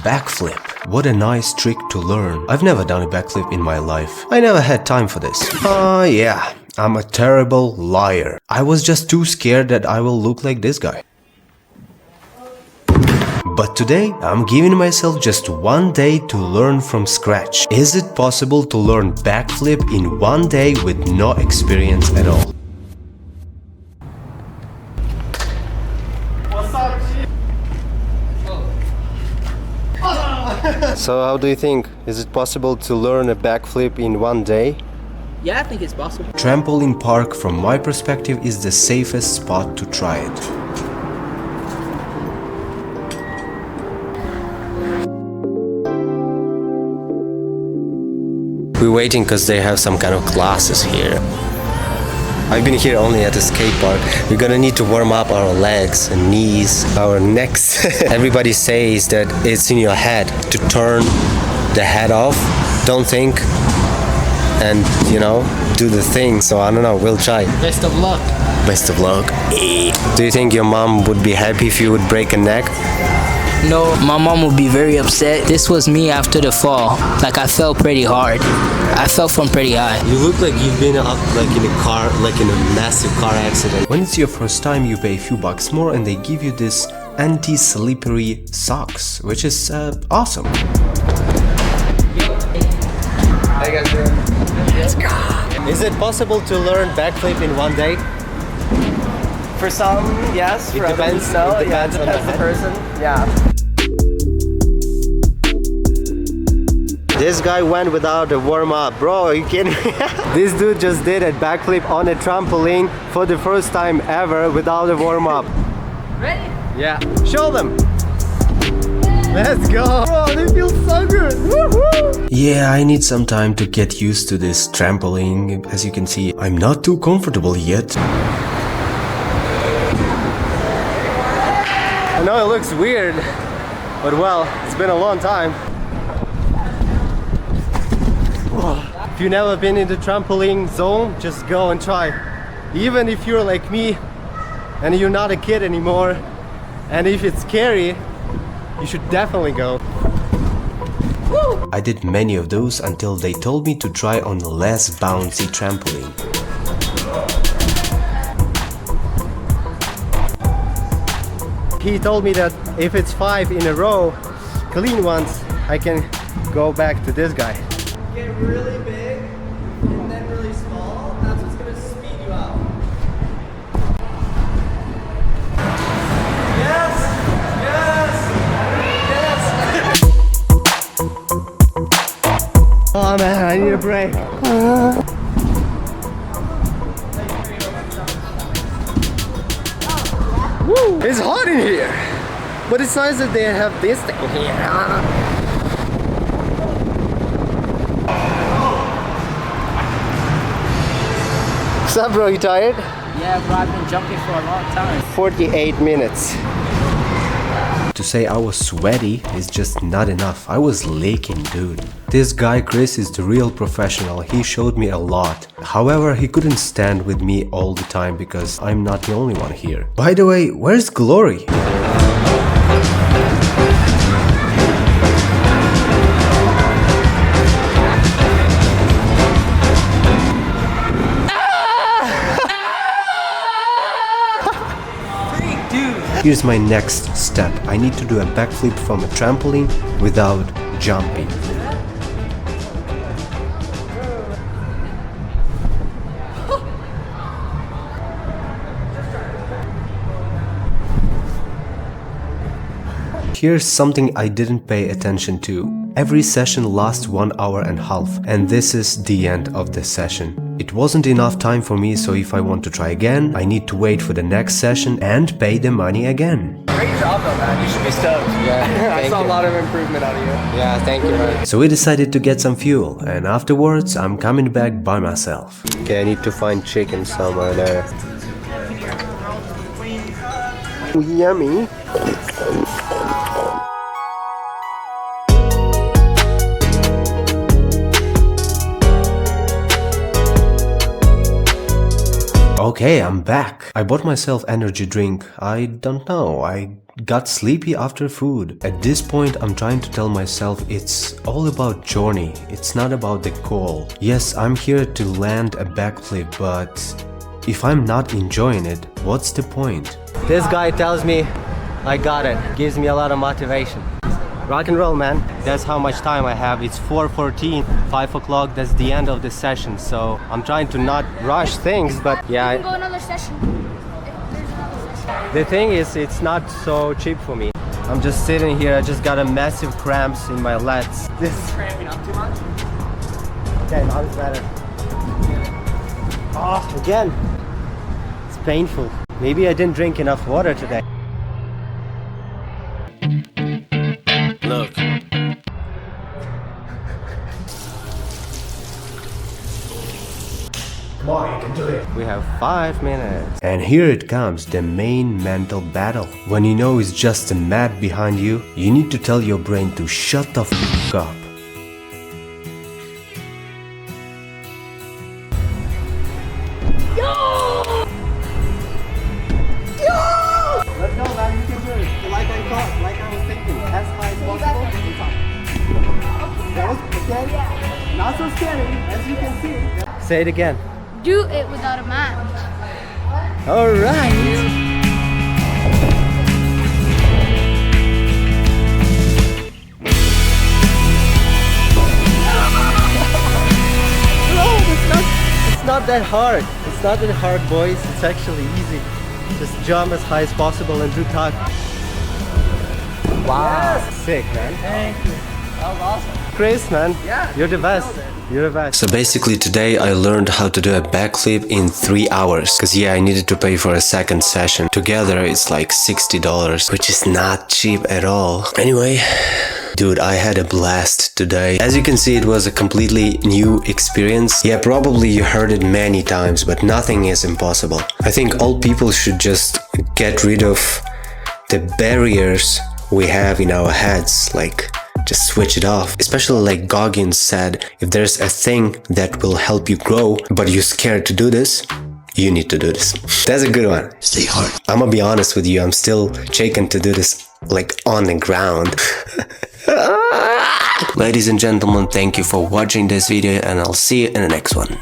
Backflip. What a nice trick to learn. I've never done a backflip in my life. I never had time for this. Yeah, I'm a terrible liar. I was just too scared that I will look like this guy. But today, I'm giving myself just one day to learn from scratch. Is it possible to learn backflip in one day with no experience at all? So how do you think? Is it possible to learn a backflip in one day? Yeah, I think it's possible. Trampoline park, from my perspective, is the safest spot to try it. We're waiting because they have some kind of classes here. I've been here only at a skate park. We're gonna need to warm up our legs and knees, our necks. Everybody says that it's in your head to turn the head off, don't think, and do the thing. So I don't know, we'll try. Best of luck. Best of luck. Do you think your mom would be happy if you would break a neck? No, my mom would be very upset. This was me after the fall. Like, I fell pretty hard. I fell from pretty high. You look like you've been up in a car, in a massive car accident. When it's your first time, you pay a few bucks more and they give you this anti-slippery socks, which is awesome. Hey guys, Let's go. Is it possible to learn backflip in one day? for some, yes. For depends. others, no. It depends yeah, on it depends the the person. Yeah. This guy went without a warm-up. Bro, are you kidding me? This dude just did a backflip on a trampoline for the first time ever without a warm-up. Ready? Yeah. Show them! Let's go! Bro, this feels so good! Woohoo! Yeah, I need some time to get used to this trampoline. As you can see, I'm not too comfortable yet. I know it looks weird, but well, it's been a long time. If you've never been in the trampoline zone, just go and try. Even if you're like me and you're not a kid anymore, and if it's scary, you should definitely go. Woo! I did many of those until they told me to try on a less bouncy trampoline. He told me that if it's 5 in a row, clean ones, I can go back to this guy. Get really big and then really small. That's what's gonna speed you out. Yes! Yes! Yes! Oh man, I need a break. Woo! It's hot in here, but it's nice that they have this thing here. What's up, bro? You tired? Yeah, bro, I've been jumping for a long time. 48 minutes. To say I was sweaty is just not enough. I was leaking, dude. This guy Chris is the real professional. He showed me a lot. However, he couldn't stand with me all the time because I'm not the only one here. By the way, where's Glory? Here's my next step. I need to do a backflip from a trampoline without jumping. Here's something I didn't pay attention to. Every session lasts 1 hour and a half, and this is the end of the session. It wasn't enough time for me, so if I want to try again, I need to wait for the next session and pay the money again. Great job though, man. You should be stoked. Yeah, I saw a lot of improvement out of you. Yeah, thank you, man. So we decided to get some fuel, and afterwards I'm coming back by myself. Okay, I need to find chicken somewhere there. Ooh, yummy. Okay, I'm back. I bought myself energy drink. I don't know, I got sleepy after food. At this point, I'm trying to tell myself it's all about journey. It's not about the goal. Yes, I'm here to land a backflip, but if I'm not enjoying it, what's the point? This guy tells me I got it. Gives me a lot of motivation. Rock and roll, man. That's how much time I have. It's 4:14, 5 o'clock. That's the end of the session. So I'm trying to not rush things, but yeah. We can go another session. If there's another session. The thing is, it's not so cheap for me. I'm just sitting here. I just got a massive cramps in my lats. This is Cramping up too much? okay, now it's better. Oh, again. It's painful. Maybe I didn't drink enough water today. Look. Come on, you can do it. We have 5 minutes. And here it comes, the main mental battle. When you know it's just a mat behind you, you need to tell your brain to shut the f up. Let's go, man. You can do it. Like I thought, like I was thinking. As high as possible. That was scary. Not so scary, as you can see. Say it again. Do it without a mat. All right. It's not that hard. It's not that hard, boys. It's actually easy. Just jump as high as possible and do tuck. Wow. Yes. Sick, man. Thank you. That was awesome. Chris, man. Yeah. You're the best. You're the best. So basically today I learned how to do a backflip in 3 hours. Cause yeah, I needed to pay for a second session. Together it's like $60, which is not cheap at all. Anyway, dude, I had a blast today. As you can see, it was a completely new experience. Yeah, probably you heard it many times, but nothing is impossible. I think all people should just get rid of the barriers we have in our heads, like just switch it off. Especially like Goggins said, if there's a thing that will help you grow, but you're scared to do this, you need to do this. That's a good one. Stay hard. I'm gonna be honest with you, I'm still shaken to do this like on the ground. Ladies and gentlemen, thank you for watching this video and I'll see you in the next one.